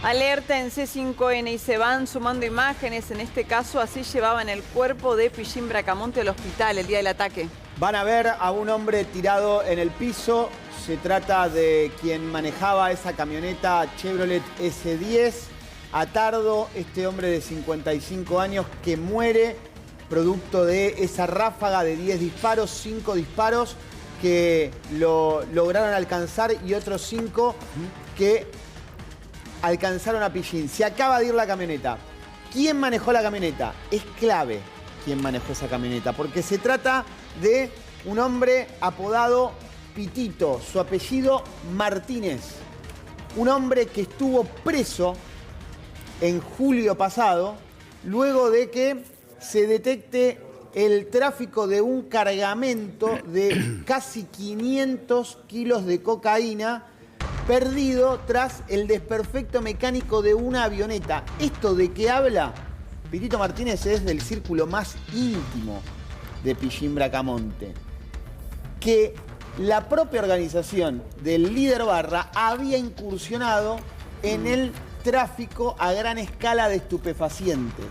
Alerta en C5N y se van sumando imágenes. En este caso, así llevaban el cuerpo de Pillín Bracamonte al hospital el día del ataque. Van a ver a un hombre tirado en el piso. Se trata de quien manejaba esa camioneta Chevrolet S10. Atardo, este hombre de 55 años que muere producto de esa ráfaga de 10 disparos, 5 disparos que lo lograron alcanzar y otros 5 que alcanzaron a Pillín. Se acaba de ir la camioneta. ¿Quién manejó la camioneta? Es clave quién manejó esa camioneta, porque se trata de un hombre apodado Pitito, su apellido Martínez. Un hombre que estuvo preso en julio pasado, luego de que se detecte el tráfico de un cargamento de casi 500 kilos de cocaína perdido tras el desperfecto mecánico de una avioneta. ¿Esto de qué habla? Pitito Martínez es del círculo más íntimo de Pillín Bracamonte. Que la propia organización del líder Barra había incursionado en el tráfico a gran escala de estupefacientes.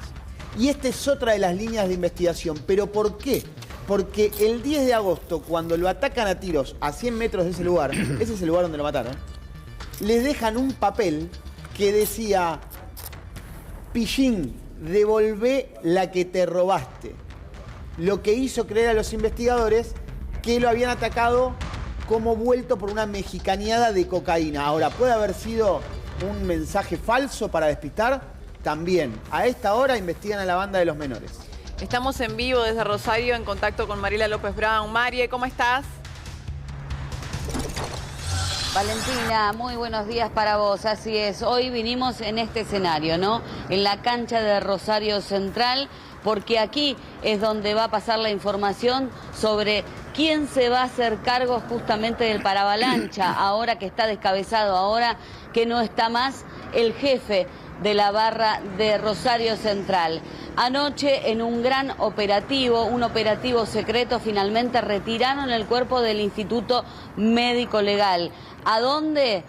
Y esta es otra de las líneas de investigación. ¿Pero por qué? Porque el 10 de agosto, cuando lo atacan a tiros a 100 metros de ese lugar, ese es el lugar donde lo mataron, les dejan un papel que decía: Pillín, devolvé la que te robaste. Lo que hizo creer a los investigadores que lo habían atacado como vuelto por una mexicaneada de cocaína. Ahora, ¿puede haber sido un mensaje falso para despistar? También. A esta hora investigan a la banda de los menores. Estamos en vivo desde Rosario en contacto con Mariela López Brown. Marie, ¿cómo estás? Valentina, muy buenos días para vos. Así es, hoy vinimos en este escenario, ¿no? En la cancha de Rosario Central, porque aquí es donde va a pasar la información sobre quién se va a hacer cargo justamente del paravalancha, ahora que está descabezado, ahora que no está más el jefe de la barra de Rosario Central. Anoche, en un gran operativo, un operativo secreto, finalmente retiraron el cuerpo del Instituto Médico Legal. ¿A dónde?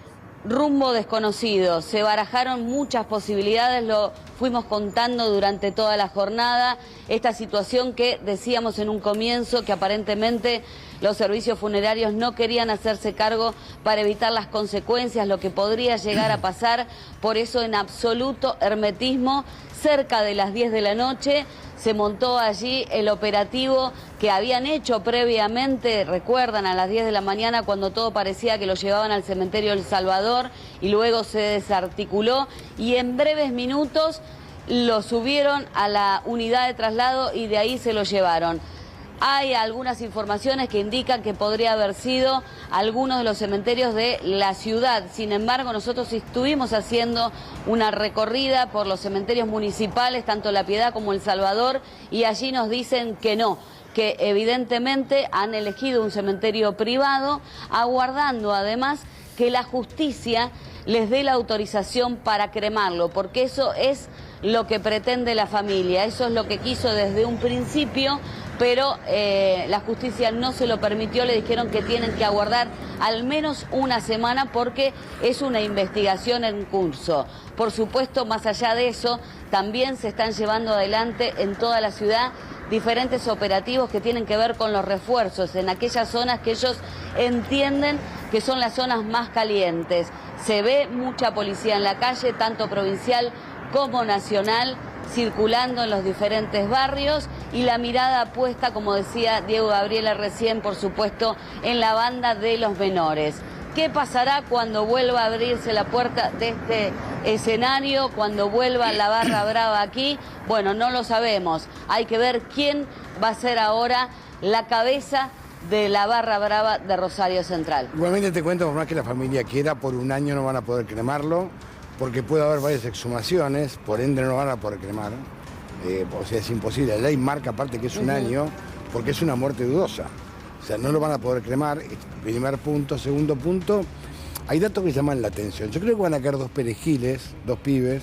Rumbo desconocido. Se barajaron muchas posibilidades, lo fuimos contando durante toda la jornada. Esta situación que decíamos en un comienzo, que aparentemente los servicios funerarios no querían hacerse cargo para evitar las consecuencias, lo que podría llegar a pasar. Por eso, en absoluto hermetismo, cerca de las 10 de la noche, se montó allí el operativo que habían hecho previamente, recuerdan, a las 10 de la mañana, cuando todo parecía que lo llevaban al cementerio El Salvador, y luego se desarticuló y en breves minutos lo subieron a la unidad de traslado y de ahí se lo llevaron. Hay algunas informaciones que indican que podría haber sido algunos de los cementerios de la ciudad. Sin embargo, nosotros estuvimos haciendo una recorrida por los cementerios municipales, tanto La Piedad como El Salvador, y allí nos dicen que no, que evidentemente han elegido un cementerio privado, aguardando además que la justicia les dé la autorización para cremarlo, porque eso es lo que pretende la familia, eso es lo que quiso desde un principio, pero la justicia no se lo permitió, le dijeron que tienen que aguardar al menos una semana porque es una investigación en curso. Por supuesto, más allá de eso, también se están llevando adelante en toda la ciudad diferentes operativos que tienen que ver con los refuerzos en aquellas zonas que ellos entienden que son las zonas más calientes. Se ve mucha policía en la calle, tanto provincial como nacional, circulando en los diferentes barrios, y la mirada puesta, como decía Diego Gabriela recién, por supuesto, en la banda de los menores. ¿Qué pasará cuando vuelva a abrirse la puerta de este escenario, cuando vuelva la barra brava aquí? Bueno, no lo sabemos. Hay que ver quién va a ser ahora la cabeza de la barra brava de Rosario Central. Igualmente te cuento, por más que la familia quiera, por un año no van a poder cremarlo, porque puede haber varias exhumaciones, por ende no van a poder cremar. O sea, es imposible. La ley marca aparte que es un año, porque es una muerte dudosa. O sea, no lo van a poder cremar, primer punto. Segundo punto, hay datos que llaman la atención. Yo creo que van a caer 2 perejiles, 2 pibes,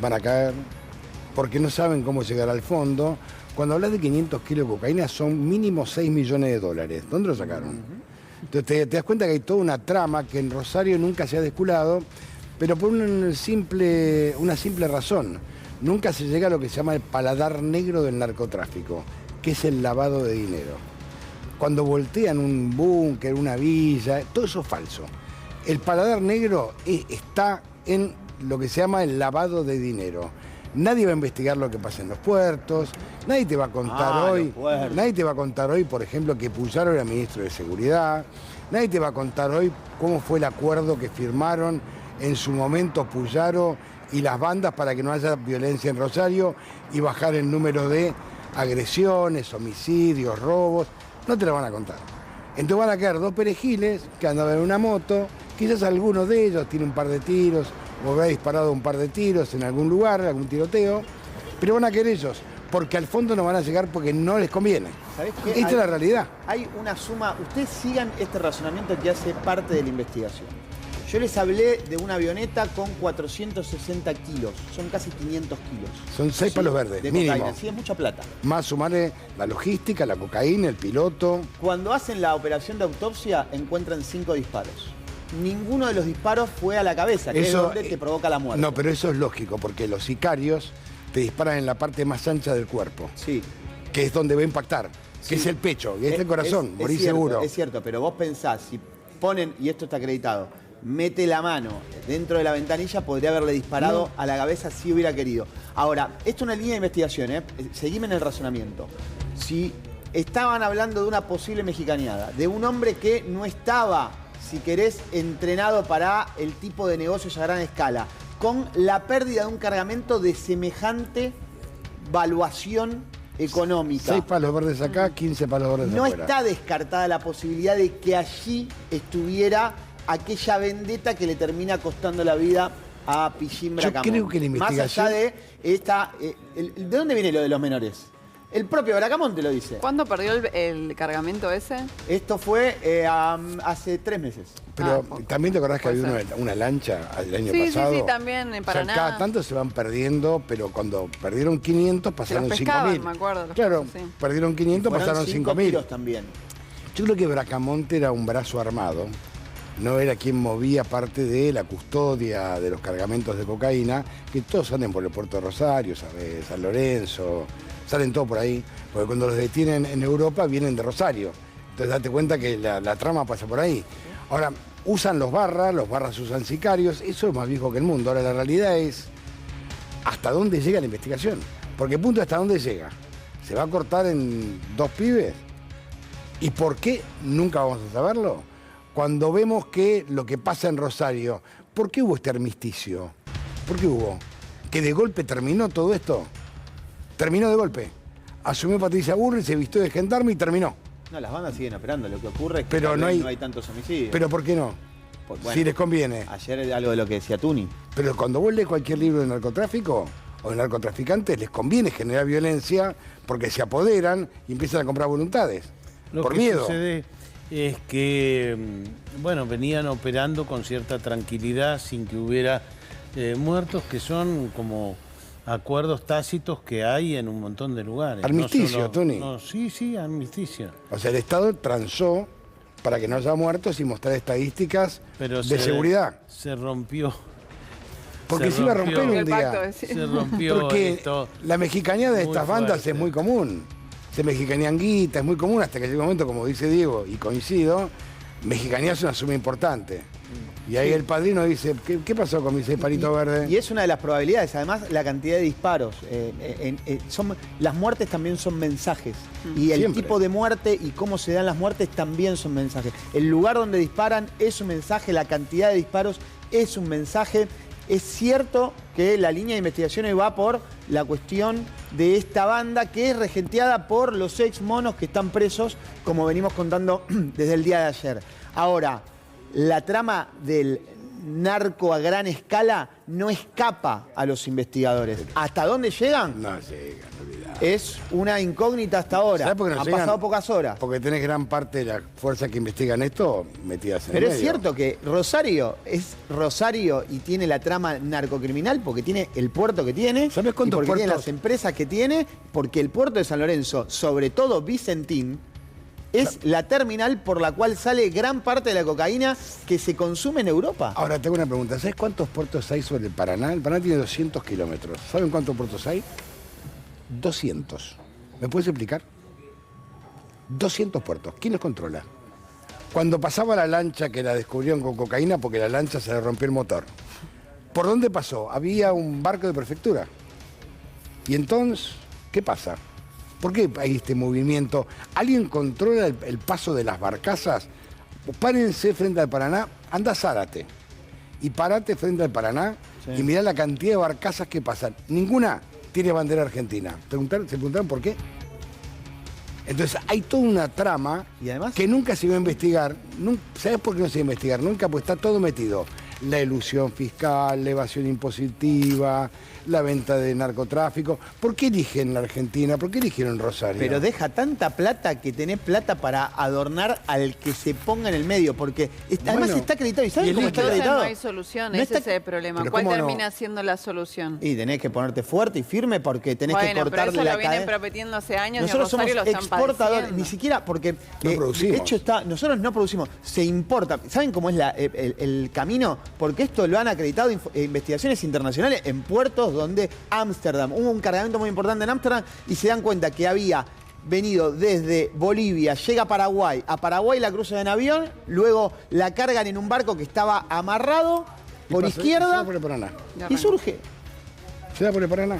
van a caer, porque no saben cómo llegar al fondo. Cuando hablas de 500 kilos de cocaína, son mínimo 6 millones de dólares. ¿Dónde lo sacaron? Entonces te das cuenta que hay toda una trama que en Rosario nunca se ha desculado, pero por una simple razón. Nunca se llega a lo que se llama el paladar negro del narcotráfico, que es el lavado de dinero. Cuando voltean un búnker, una villa, todo eso es falso. El paladar negro está en lo que se llama el lavado de dinero. Nadie va a investigar lo que pasa en los puertos, nadie te va a contar hoy, por ejemplo, que Puyaro era ministro de Seguridad, nadie te va a contar hoy cómo fue el acuerdo que firmaron en su momento Puyaro y las bandas para que no haya violencia en Rosario y bajar el número de agresiones, homicidios, robos. No te lo van a contar. Entonces van a quedar dos perejiles que andaban en una moto, quizás alguno de ellos tiene un par de tiros o habrá disparado un par de tiros en algún lugar, algún tiroteo, pero van a quedar ellos, porque al fondo no van a llegar porque no les conviene. ¿Sabés qué? Esta es la realidad. Hay una suma, ustedes sigan este razonamiento que hace parte de la investigación. Yo les hablé de una avioneta con 460 kilos, son casi 500 kilos. Son 6 palos verdes, de mínimo. cocaína, sí, es mucha plata. Más sumarle la logística, la cocaína, el piloto. Cuando hacen la operación de autopsia encuentran 5 disparos. Ninguno de los disparos fue a la cabeza, que es donde te provoca la muerte. No, pero eso es lógico, porque los sicarios te disparan en la parte más ancha del cuerpo. Sí. Que es donde va a impactar, Sí. que es el pecho, que es el corazón, morís cierto, seguro. Es cierto, pero vos pensás, si ponen, y esto está acreditado, mete la mano dentro de la ventanilla, podría haberle disparado a la cabeza si hubiera querido. Ahora, esto es una línea de investigación, seguime en el razonamiento. Si estaban hablando de una posible mexicaneada, de un hombre que no estaba, si querés, entrenado para el tipo de negocios a gran escala, con la pérdida de un cargamento de semejante valuación económica. 6 palos verdes acá, 15 palos verdes No afuera. está descartada la posibilidad de que allí estuviera aquella vendetta que le termina costando la vida a Pichín Bracamonte. Yo creo que la investigación... Más allá de esta... ¿de dónde viene lo de los menores? El propio Bracamonte lo dice. ¿Cuándo perdió el cargamento ese? Esto fue hace 3 meses. Pero Ah, también te acordás que puede había ser. una lancha el año Sí, pasado. sí, también en O sea, Paraná. cada tanto se van perdiendo, pero cuando perdieron 500 pasaron los pescaban, 5.000. me acuerdo, los Claro, pescados, sí. perdieron 500, Fueron pasaron 5 5.000. kilos también. Yo creo que Bracamonte era un brazo armado, no era quien movía parte de la custodia de los cargamentos de cocaína, que todos salen por el puerto de Rosario, ¿sabes? San Lorenzo, salen todos por ahí, porque cuando los detienen en Europa vienen de Rosario. Entonces date cuenta que la trama pasa por ahí. Ahora, usan los barras usan sicarios, eso es más viejo que el mundo. Ahora la realidad es hasta dónde llega la investigación, porque punto hasta dónde llega. ¿Se va a cortar en 2 pibes? ¿Y por qué? Nunca vamos a saberlo. Cuando vemos que lo que pasa en Rosario, ¿por qué hubo este armisticio? ¿Por qué hubo? ¿Que de golpe terminó todo esto? Terminó de golpe. Asumió Patricia Burri, se vistió de gendarme y terminó. No, las bandas siguen operando. Lo que ocurre es que Pero tal no vez hay- tantos homicidios. ¿Pero por qué no? Pues, bueno, Si les conviene. ayer era algo de lo que decía Tuni. Pero cuando vos lees cualquier libro de narcotráfico o de narcotraficantes, les conviene generar violencia porque se apoderan y empiezan a comprar voluntades. Lo por que miedo. sucede es que, bueno, venían operando con cierta tranquilidad sin que hubiera muertos, que son como acuerdos tácitos que hay en un montón de lugares. Armisticio, Tony. Sí, armisticio. O sea, el Estado transó para que no haya muertos y mostrar estadísticas Pero de seguridad. Se rompió. Porque se iba a romper un El pacto, día. decía. Se rompió Porque esto. la mexicaneada de muy estas bandas fuerte. es muy común. Se mexicanean guita, es muy común hasta que llega un momento, como dice Diego, y coincido, mexicanear es una suma importante. Y ahí el padrino dice, ¿qué pasó con mi 6 palitos verdes? Y es una de las probabilidades, además la cantidad de disparos. Las muertes también son mensajes. Y el Siempre. tipo de muerte y cómo se dan las muertes también son mensajes. El lugar donde disparan es un mensaje, la cantidad de disparos es un mensaje. Es cierto que la línea de investigación va por la cuestión de esta banda que es regenteada por los ex monos que están presos, como venimos contando desde el día de ayer. Ahora, la trama del narco a gran escala no escapa a los investigadores. ¿Hasta dónde llegan? No llegan, olvidá. Es una incógnita hasta ahora. ¿Sabés por qué no Han llegan? pasado pocas horas. Porque tenés gran parte de la fuerza que investigan esto metidas en Pero el es medio. cierto que Rosario es Rosario y tiene la trama narcocriminal porque tiene el puerto que tiene. ¿Sabés cuántos y porque tiene puertos? las empresas que tiene, porque el puerto de San Lorenzo, sobre todo Vicentín, es la terminal por la cual sale gran parte de la cocaína que se consume en Europa. Ahora, tengo una pregunta. ¿Sabes cuántos puertos hay sobre el Paraná? El Paraná tiene 200 kilómetros. ¿Saben cuántos puertos hay? 200. ¿Me puedes explicar? 200 puertos. ¿Quién los controla? Cuando pasaba la lancha que la descubrieron con cocaína porque la lancha se le rompió el motor, ¿por dónde pasó? Había un barco de prefectura. Y entonces, ¿qué pasa? ¿Por qué hay este movimiento? ¿Alguien controla el paso de las barcazas? Párense frente al Paraná, anda a Zárate y parate frente al Paraná y mirá la cantidad de barcazas que pasan. Ninguna tiene bandera argentina. ¿Se preguntaron por qué? Entonces hay toda una trama ¿Y además? que nunca se iba a investigar. ¿Sabes por qué no se iba a investigar? Nunca, pues está todo metido. La elusión fiscal, la evasión impositiva, la venta de narcotráfico. ¿Por qué eligen la Argentina? ¿Por qué eligieron Rosario? Pero deja tanta plata que tenés plata para adornar al que se ponga en el medio, porque además está acreditado. ¿Y saben cómo está Entonces acreditado? no hay solución, No ese está- es el problema. Pero ¿Cuál ¿cómo no? termina siendo la solución? Y tenés que ponerte fuerte y firme porque tenés que Bueno, pero cortarle eso la lo vienen cadena. prometiendo hace años Nosotros y somos Rosario lo están exportadores, padeciendo. ni siquiera porque No producimos. de hecho nosotros no producimos, se importa. ¿Saben cómo es el camino? Porque esto lo han acreditado investigaciones internacionales en puertos donde Ámsterdam, hubo un cargamento muy importante en Ámsterdam y se dan cuenta que había venido desde Bolivia, llega a Paraguay la cruzan en avión, luego la cargan en un barco que estaba amarrado Y por pasa- Se izquierda da por el Paraná. y surge. Se da por el Paraná.